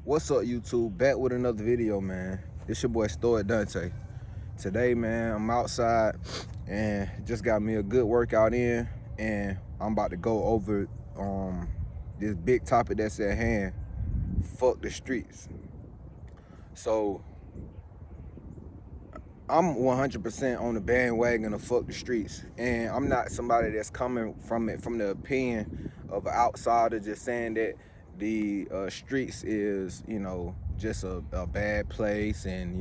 What's up, YouTube? Back with another video, man. This your boy Stoic Dante. Today, man, I'm outside and just got me a good workout in, and I'm about to go over this big topic that's at hand. Fuck the streets. So I'm 100% on the bandwagon of fuck the streets, and I'm not somebody that's coming from it from the opinion of an outsider just saying that the streets is, just a bad place, and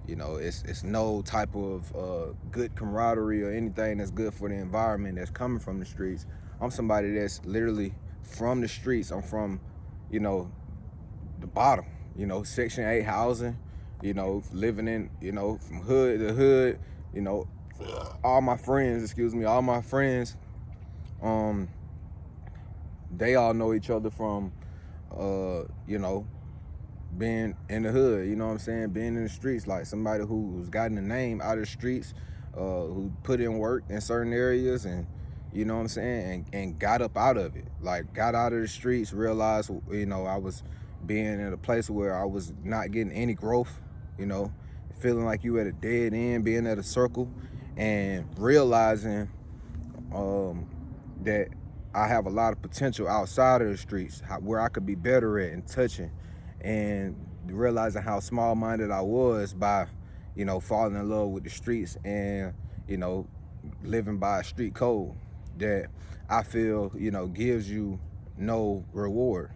it's no type of good camaraderie or anything that's good for the environment that's coming from the streets. I'm somebody that's literally from the streets. I'm from, you know, the bottom, Section 8 housing, living in, from hood to hood, all my friends, they all know each other from, being in the hood, you know what I'm saying? Being in the streets, like somebody who's gotten a name out of the streets, who put in work in certain areas, and you know what I'm saying, and got up out of it. Like, got out of the streets, realized, I was being in a place where I was not getting any growth, feeling like you at a dead end, being at a circle, and realizing that I have a lot of potential outside of the streets, where I could be better at and touching, and realizing how small-minded I was by, falling in love with the streets and, living by a street code that I feel, gives you no reward.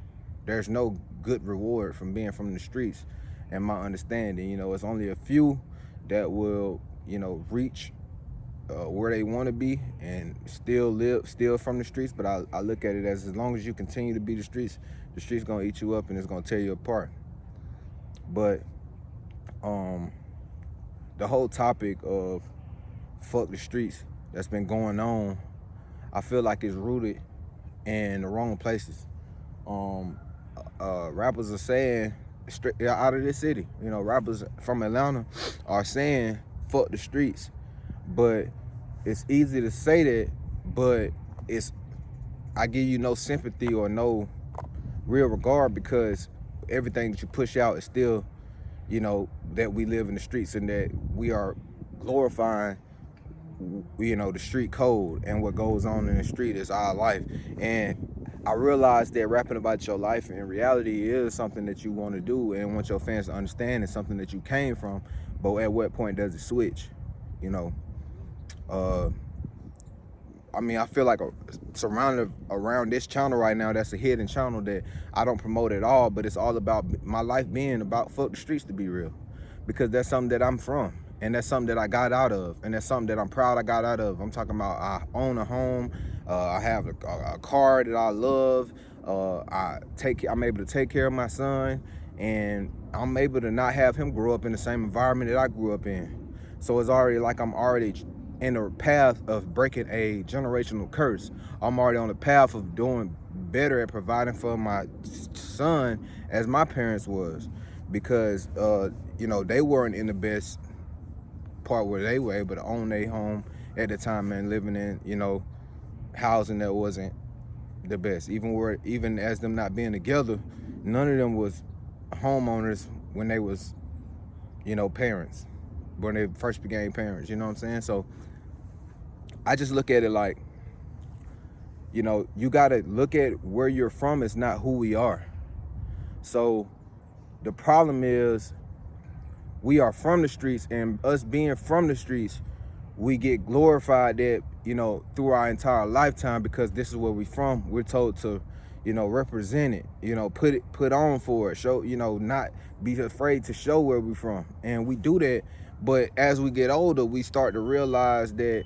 There's no good reward from being from the streets, in my understanding. It's only a few that will, reach where they want to be and still from the streets. But I look at it as long as you continue to be the streets gonna eat you up and it's gonna tear you apart. But the whole topic of fuck the streets that's been going on, I feel like it's rooted in the wrong places. Rappers are saying straight out of this city, rappers from Atlanta are saying fuck the streets. But it's easy to say that, but I give you no sympathy or no real regard, because everything that you push out is still, that we live in the streets and that we are glorifying, the street code, and what goes on in the street is our life. And I realized that rapping about your life in reality is something that you want to do and want your fans to understand. It's something that you came from, but at what point does it switch? I feel like surrounded around this channel right now, that's a hidden channel that I don't promote at all, but it's all about my life being about fuck the streets, to be real, because that's something that I'm from, and that's something that I got out of, and that's something that I'm proud I got out of. I'm talking about, I own a home, I have a car that I love, I'm able to take care of my son, and I'm able to not have him grow up in the same environment that I grew up in. So it's already like I'm already in the path of breaking a generational curse. I'm already on the path of doing better at providing for my son as my parents was, because they weren't in the best part where they were able to own their home at the time, and living in housing that wasn't the best. Even as them not being together, none of them was homeowners when they was parents, when they first became parents. You know what I'm saying? So I just look at it like, you gotta look at where you're from. It's not who we are. So the problem is, we are from the streets, and us being from the streets, we get glorified that, through our entire lifetime, because this is where we from. We're told to, represent it, put on for it, show, not be afraid to show where we from. And we do that. But as we get older, we start to realize that,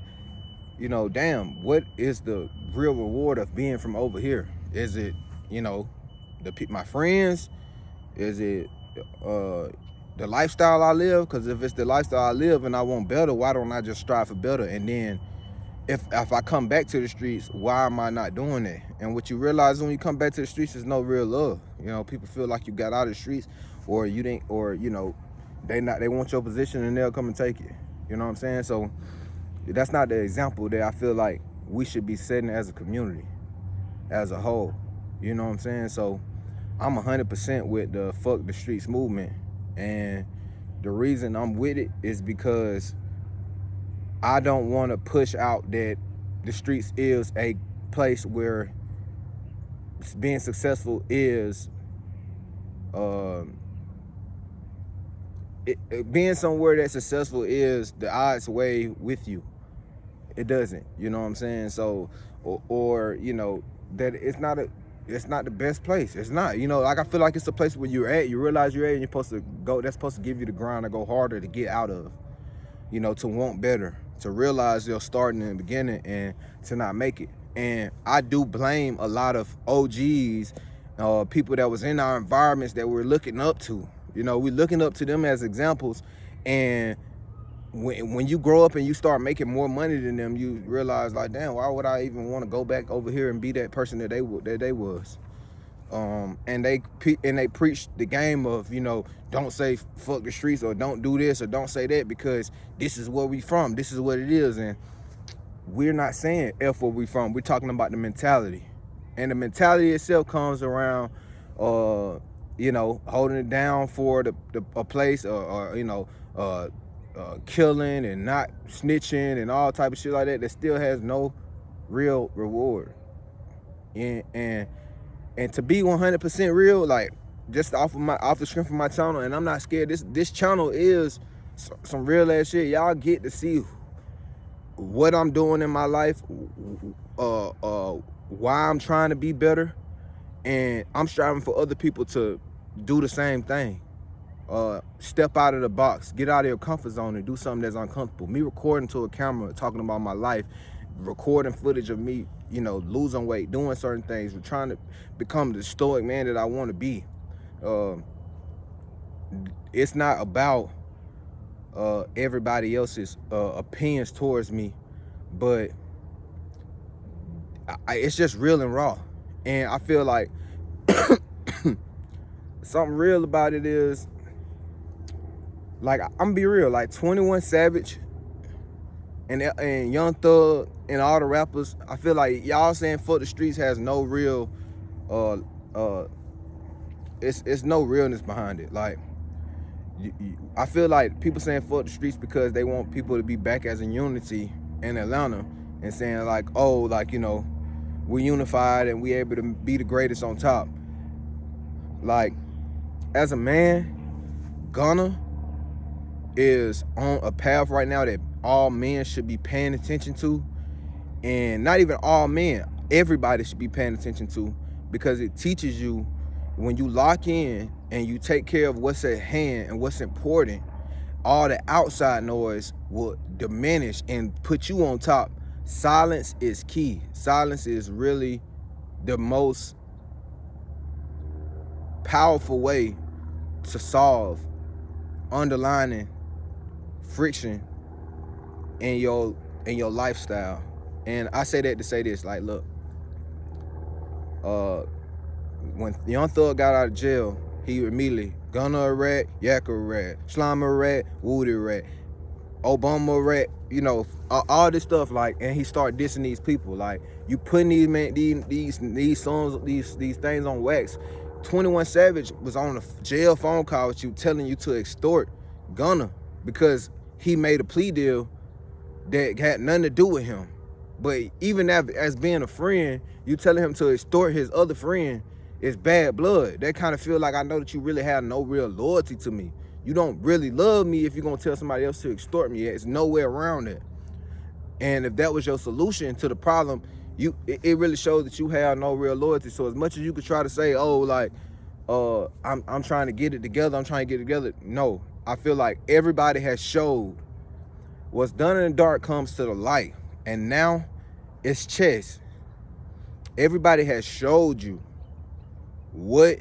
damn, what is the real reward of being from over here? Is it, my friends? Is it the lifestyle I live? Because if it's the lifestyle I live and I want better, why don't I just strive for better? And then if I come back to the streets, why am I not doing that? And what you realize when you come back to the streets is no real love. People feel like you got out of the streets, or you didn't, or they want your position and they'll come and take it. You know what I'm saying? So that's not the example that I feel like we should be setting as a community, as a whole. You know what I'm saying? So I'm 100% with the fuck the streets movement, and the reason I'm with it is because I don't want to push out that the streets is a place where being successful is being somewhere that's successful is the odds way with you. It doesn't, you know what I'm saying? So, or you know, that it's not the best place. It's not, you know, like I feel like it's a place where you're at, you realize you're at, and you're supposed to go, that's supposed to give you the grind to go harder, to get out of, you know, to want better, to realize you're starting in the beginning and to not make it. And I do blame a lot of OGs, people that was in our environments that we're looking up to. You know, we're looking up to them as examples, and when you grow up and you start making more money than them, you realize like, damn, why would I even want to go back over here and be that person that they was? And they preach the game of, you know, don't say fuck the streets, or don't do this, or don't say that, because this is where we from, this is what it is. And we're not saying F where we from, we're talking about the mentality. And the mentality itself comes around, you know, holding it down for a place, or you know, killing and not snitching and all type of shit like that still has no real reward. And to be 100% real, like just off the strength of my channel, and I'm not scared. This channel is some real ass shit. Y'all get to see what I'm doing in my life, why I'm trying to be better, and I'm striving for other people to do the same thing. Step out of the box, get out of your comfort zone and do something that's uncomfortable. Me recording to a camera, talking about my life, recording footage of me, you know, losing weight, doing certain things, trying to become the stoic man that I want to be. It's not about everybody else's opinions towards me, but it's just real and raw. And I feel like something real about it is, like, I'm gonna be real, like 21 Savage and Young Thug and all the rappers, I feel like y'all saying fuck the streets has no real, it's no realness behind it. Like, I feel like people saying fuck the streets because they want people to be back as in unity in Atlanta, and saying like, oh, like, you know, we're unified and we able to be the greatest on top. Like, as a man, Gunna is on a path right now that all men should be paying attention to. And not even all men, everybody should be paying attention to, because it teaches you, when you lock in and you take care of what's at hand and what's important, all the outside noise will diminish and put you on top. Silence is key. Silence is really the most powerful way to solve underlining friction in your lifestyle. And I say that to say this, like, look, when Young Thug got out of jail, he immediately, Gunna a rat, Yak a rat, Slime a rat, Woody a rat, Obama a rat, you know, all this stuff, like, and he started dissing these people. Like, you putting these songs, these things on wax. 21 Savage was on a jail phone call with you, telling you to extort Gunna because he made a plea deal that had nothing to do with him. But even as being a friend, you telling him to extort his other friend is bad blood. That kind of feel like, I know that you really have no real loyalty to me. You don't really love me if you're gonna tell somebody else to extort me. It's no way around it. And if that was your solution to the problem, it really shows that you have no real loyalty. So as much as you could try to say, oh, like, I'm trying to get it together, no, I feel like everybody has showed what's done in the dark comes to the light. And now it's chess. Everybody has showed you what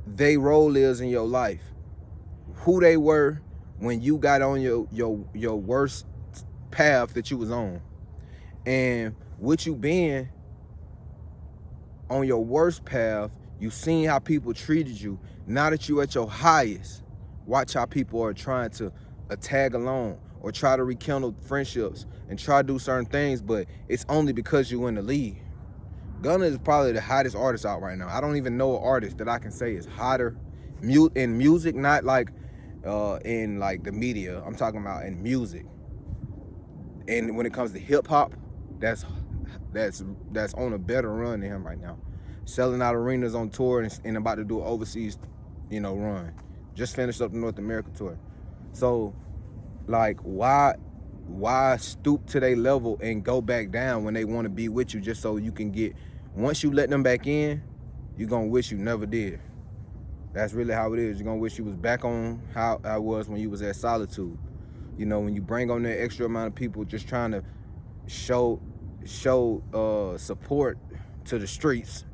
their role is in your life, who they were when you got on your worst path that you was on, and what you been on your worst path. You seen how people treated you. Now that you at your highest, watch how people are trying to tag along or try to rekindle friendships and try to do certain things, but it's only because you in the lead. Gunna is probably the hottest artist out right now. I don't even know an artist that I can say is hotter in music, not like in like the media. I'm talking about in music. And when it comes to hip hop, that's on a better run than him right now. Selling out arenas on tour and about to do an overseas, run. Just finished up the North America tour. So, like, why stoop to their level and go back down when they want to be with you just so you can get, once you let them back in, you're going to wish you never did. That's really how it is. You're going to wish you was back on how I was when you was at Solitude. When you bring on that extra amount of people just trying to show support to the streets,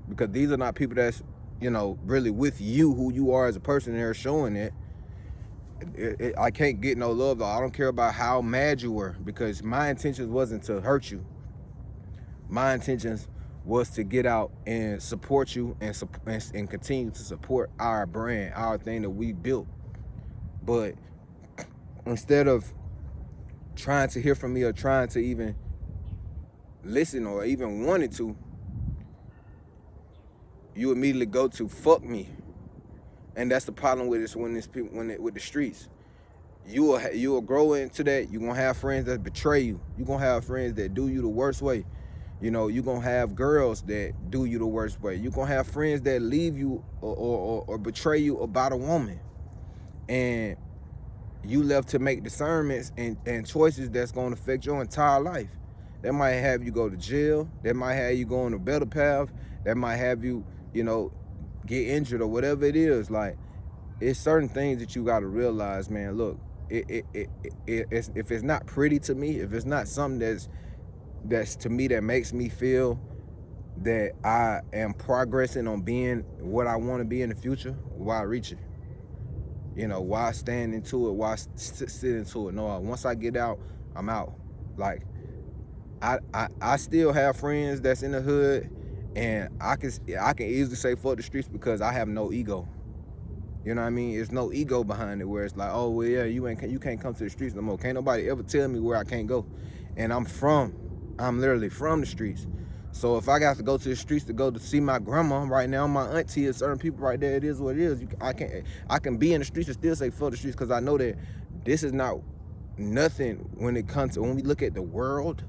because these are not people that's, really with you, who you are as a person, and they're showing it. I can't get no love though. I don't care about how mad you were, because my intentions wasn't to hurt you. My intentions was to get out and support you and continue to support our brand, our thing that we built. But instead of trying to hear from me or trying to even listen or even wanted to, you immediately go to fuck me. And that's the problem with this with the streets. You will grow into that. You're gonna have friends that betray you. You're gonna have friends that do you the worst way. You're gonna have girls that do you the worst way. You're gonna have friends that leave you or betray you about a woman. And you left to make discernments and choices that's gonna affect your entire life. That might have you go to jail. That might have you go on a better path. That might have you, get injured or whatever it is. Like, it's certain things that you got to realize, man. Look, if it's not pretty to me, if it's not something that's to me that makes me feel that I am progressing on being what I want to be in the future, why reach it? Why stand into it? Why sit into it? No, once I get out, I'm out. Like, I still have friends that's in the hood, and I can easily say fuck the streets because I have no ego. You know what I mean? There's no ego behind it where it's like, oh well, yeah, you can't come to the streets no more. Can't nobody ever tell me where I can't go. And I'm literally from the streets. So if I got to go to the streets to go to see my grandma right now, my auntie, and certain people right there, it is what it is. I can be in the streets and still say fuck the streets, because I know that this is not nothing when it comes to, when we look at the world.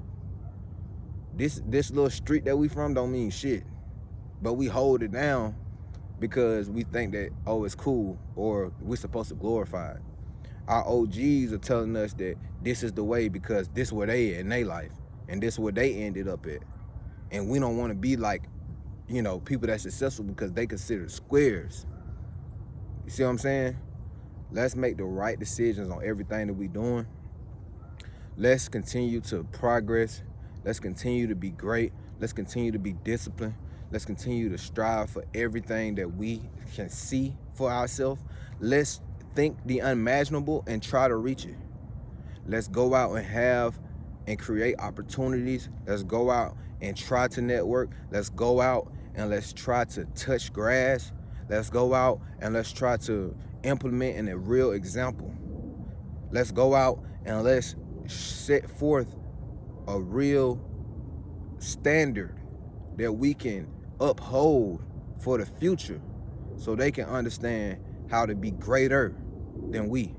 This little street that we from don't mean shit, but we hold it down because we think that, oh, it's cool, or we're supposed to glorify it. Our OGs are telling us that this is the way because this where they at in their life, and this where they ended up at. And we don't want to be like, people that's successful because they consider squares. You see what I'm saying? Let's make the right decisions on everything that we doing. Let's continue to progress. Let's continue to be great. Let's continue to be disciplined. Let's continue to strive for everything that we can see for ourselves. Let's think the unimaginable and try to reach it. Let's go out and have and create opportunities. Let's go out and try to network. Let's go out and let's try to touch grass. Let's go out and let's try to implement in a real example. Let's go out and let's set forth a real standard that we can uphold for the future, so they can understand how to be greater than we.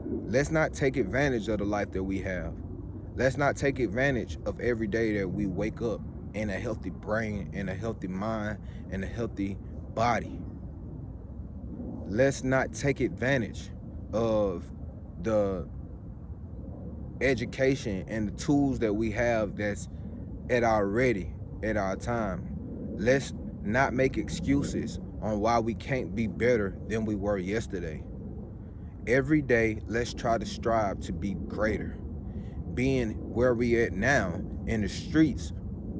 Let's not take advantage of the life that we have. Let's not take advantage of every day that we wake up in a healthy brain, in a healthy mind, in a healthy body. Let's not take advantage of the education and the tools that we have that's at our ready, at our time. Let's not make excuses on why we can't be better than we were yesterday. Every day, let's try to strive to be greater. Being where we at now in the streets,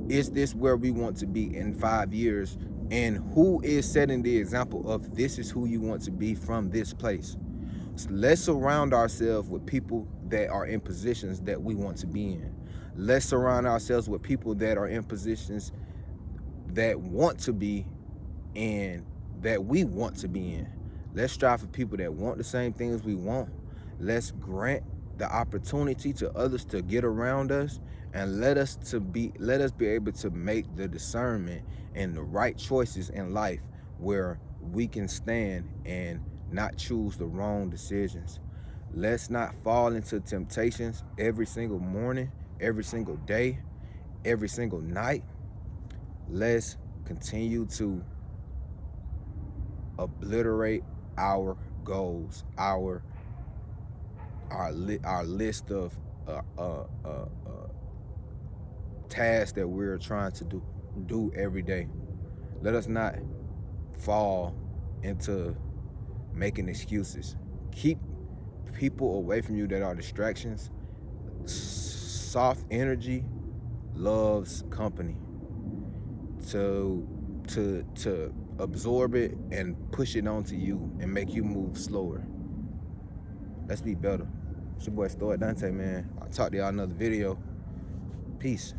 is this where we want to be in 5 years? And who is setting the example of this is who you want to be from this place? So let's surround ourselves with people that are in positions that we want to be in. Let's surround ourselves with people that are in positions that want to be and that we want to be in. Let's strive for people that want the same things we want. Let's grant the opportunity to others to get around us, and let us be able to make the discernment and the right choices in life where we can stand and not choose the wrong decisions. Let's not fall into temptations every single morning, every single day, every single night. Let's continue to obliterate our goals, our list of tasks that we're trying to do every day. Let us not fall into making excuses. Keep people away from you that are distractions. Soft energy loves company. To absorb it and push it onto you and make you move slower. Let's be better. It's your boy Stoic Dante, man. I'll talk to y'all in another video. Peace.